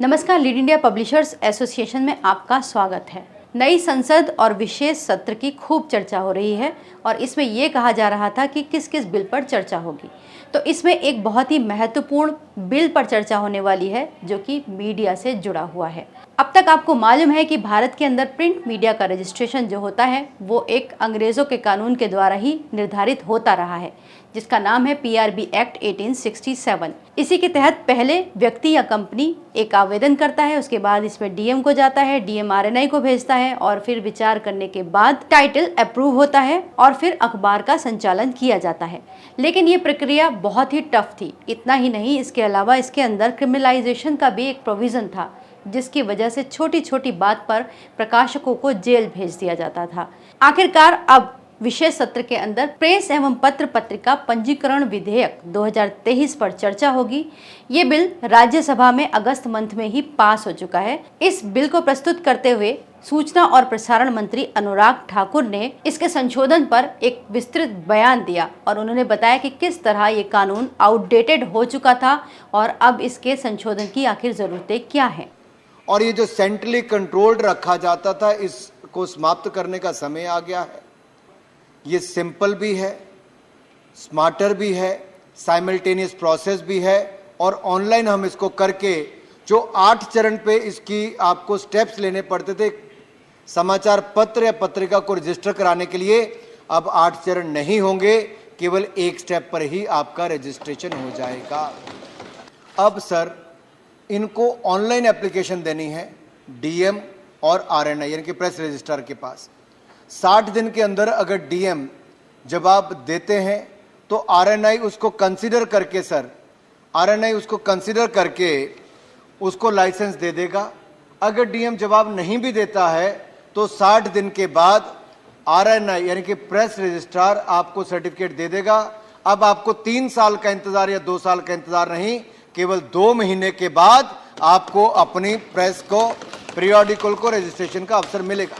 नमस्कार, lead India publishers association में आपका स्वागत है। नई संसद और विशेष सत्र की खूब चर्चा हो रही है और इसमें ये कहा जा रहा था कि किस किस बिल पर चर्चा होगी। तो इसमें एक बहुत ही महत्वपूर्ण बिल पर चर्चा होने वाली है जो कि मीडिया से जुड़ा हुआ है। अब तक आपको मालूम है कि भारत के अंदर प्रिंट मीडिया का रजिस्ट्रेशन जो होता है वो एक अंग्रेज़ों के कानून के द्वारा ही निर्धारित होता रहा है, जिसका नाम है PRB एक्ट 1867। इसी के तहत पहले व्यक्ति या कंपनी एक आवेदन करता है, उसके बाद इसमें DM को जाता है, DM RNI को भेजता है और फिर विचार करने के बाद टाइटल अप्रूव होता है और फिर अखबार का संचालन किया जाता है। लेकिन ये प्रक्रिया बहुत ही टफ थी। इतना ही नहीं, इसके अलावा इसके अंदर क्रिमिनलाइजेशन का भी एक प्रोविज़न था, जिसकी वजह से छोटी छोटी बात पर प्रकाशकों को जेल भेज दिया जाता था। आखिरकार अब विशेष सत्र के अंदर प्रेस एवं पत्र पत्रिका पंजीकरण विधेयक 2023 पर चर्चा होगी। ये बिल राज्यसभा में अगस्त मंथ में ही पास हो चुका है। इस बिल को प्रस्तुत करते हुए सूचना और प्रसारण मंत्री अनुराग ठाकुर ने इसके संशोधन पर एक विस्तृत बयान दिया और उन्होंने बताया कि किस तरह ये कानून आउटडेटेड हो चुका था और अब इसके संशोधन की आखिर जरूरतें क्या हैं। और ये जो सेंट्रली कंट्रोल्ड रखा जाता था, इसको समाप्त करने का समय आ गया है। ये सिंपल भी है, स्मार्टर भी है, साइमल्टेनियस प्रोसेस भी है और ऑनलाइन हम इसको करके जो 8 चरण पे इसकी आपको स्टेप्स लेने पड़ते थे समाचार पत्र या पत्रिका को रजिस्टर कराने के लिए, अब 8 चरण नहीं होंगे, केवल एक स्टेप पर ही आपका रजिस्ट्रेशन हो जाएगा। अब सर इनको ऑनलाइन एप्लीकेशन देनी है DM और RNI यानी कि प्रेस रजिस्ट्रार के पास। 60 दिन के अंदर अगर DM जवाब देते हैं तो RNI उसको कंसीडर करके RNI उसको कंसीडर करके उसको लाइसेंस दे देगा। अगर DM जवाब नहीं भी देता है तो 60 दिन के बाद RNI यानी कि प्रेस रजिस्ट्रार आपको सर्टिफिकेट दे देगा। अब आपको 3 साल का इंतजार या 2 साल का इंतजार नहीं, केवल 2 महीने के बाद आपको अपनी प्रेस को पीरियोडिकल को रजिस्ट्रेशन का अवसर मिलेगा।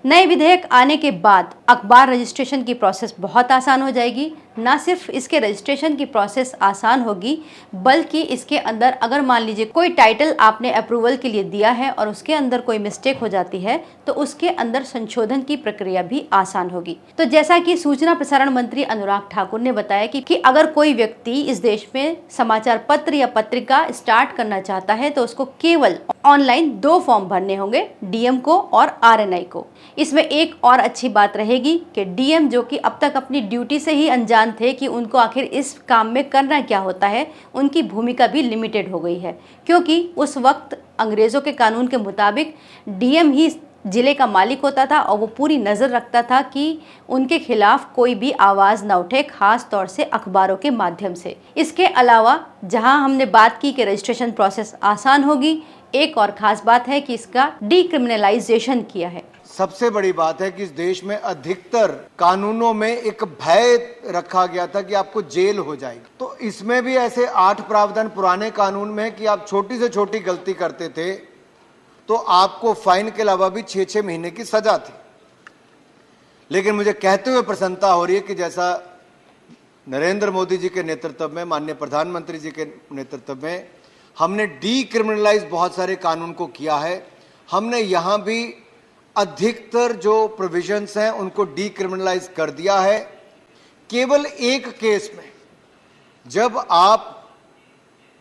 नए विधेयक आने के बाद अखबार रजिस्ट्रेशन की प्रोसेस बहुत आसान हो जाएगी। ना सिर्फ इसके रजिस्ट्रेशन की प्रोसेस आसान होगी, बल्कि इसके अंदर अगर मान लीजिए कोई टाइटल आपने अप्रूवल के लिए दिया है और उसके अंदर कोई मिस्टेक हो जाती है तो उसके अंदर संशोधन की प्रक्रिया भी आसान होगी। तो जैसा कि सूचना प्रसारण मंत्री अनुराग ठाकुर ने बताया कि अगर कोई व्यक्ति इस देश में समाचार पत्र या पत्रिका स्टार्ट करना चाहता है तो उसको केवल ऑनलाइन 2 फॉर्म भरने होंगे, DM को और RNI को। इसमें एक और अच्छी बात रहेगी कि DM जो कि अब तक अपनी ड्यूटी से ही अनजान थे कि उनको आखिर इस काम में करना क्या होता है, उनकी भूमिका भी लिमिटेड हो गई है, क्योंकि उस वक्त अंग्रेज़ों के कानून के मुताबिक DM ही जिले का मालिक होता था और वो पूरी नज़र रखता था कि उनके खिलाफ कोई भी आवाज़ न उठे, खास तौर से अखबारों के माध्यम से। इसके अलावा जहां हमने बात की कि रजिस्ट्रेशन प्रोसेस आसान होगी, एक और ख़ास बात है कि इसका डीक्रिमिनलाइजेशन किया है। सबसे बड़ी बात है कि इस देश में अधिकतर कानूनों में एक भय रखा गया था कि आपको जेल हो जाएगी। तो इसमें भी ऐसे 8 प्रावधान पुराने कानून में है कि आप छोटी से छोटी गलती करते थे तो आपको फाइन के अलावा भी 6-6 महीने की सजा थी। लेकिन मुझे कहते हुए प्रसन्नता हो रही है कि जैसा नरेंद्र मोदी जी के नेतृत्व में, माननीय प्रधानमंत्री जी के नेतृत्व में हमने डीक्रिमिनलाइज बहुत सारे कानून को किया है। हमने यहाँ भी अधिकतर जो प्रोविजंस हैं उनको डीक्रिमिनलाइज कर दिया है। केवल एक केस में जब आप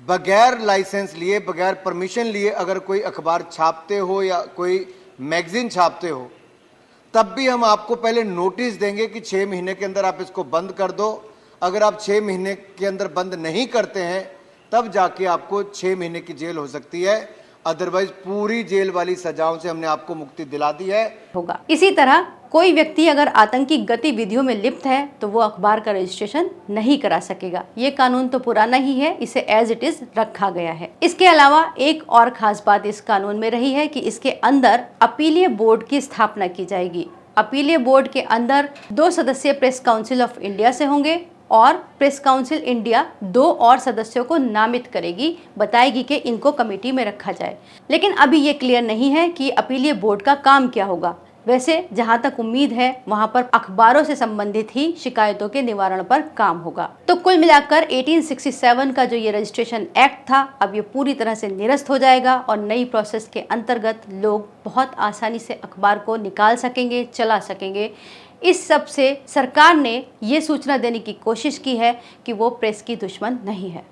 बगैर लाइसेंस लिए, बगैर परमिशन लिए अगर कोई अखबार छापते हो या कोई मैगजीन छापते हो, तब भी हम आपको पहले नोटिस देंगे कि 6 महीने के अंदर आप इसको बंद कर दो। अगर आप 6 महीने के अंदर बंद नहीं करते हैं तब जाके आपको 6 महीने की जेल हो सकती है, अदरवाइज पूरी जेल वाली सजाओं से हमने आपको मुक्ति दिला दी है। होगा। इसी तरह कोई व्यक्ति अगर आतंकी गतिविधियों में लिप्त है तो वो अखबार का रजिस्ट्रेशन नहीं करा सकेगा। ये कानून तो पुराना ही है, इसे एज इट इज रखा गया है। इसके अलावा एक और खास बात इस कानून में रही है कि इसके अंदर अपीलीय बोर्ड की स्थापना की जाएगी। अपीलीय बोर्ड के अंदर 2 सदस्य प्रेस काउंसिल ऑफ इंडिया से होंगे और प्रेस काउंसिल इंडिया 2 और सदस्यों को नामित करेगी, बताएगी कि इनको कमेटी में रखा जाए। लेकिन अभी ये क्लियर नहीं है कि अपीलीय बोर्ड का काम क्या होगा। वैसे जहां तक उम्मीद है वहां पर अखबारों से संबंधित ही शिकायतों के निवारण पर काम होगा। तो कुल मिलाकर 1867 का जो ये रजिस्ट्रेशन एक्ट था, अब ये पूरी तरह से निरस्त हो जाएगा और नई प्रोसेस के अंतर्गत लोग बहुत आसानी से अखबार को निकाल सकेंगे, चला सकेंगे। इस सब से सरकार ने ये सूचना देने की कोशिश की है कि वो प्रेस की दुश्मन नहीं है।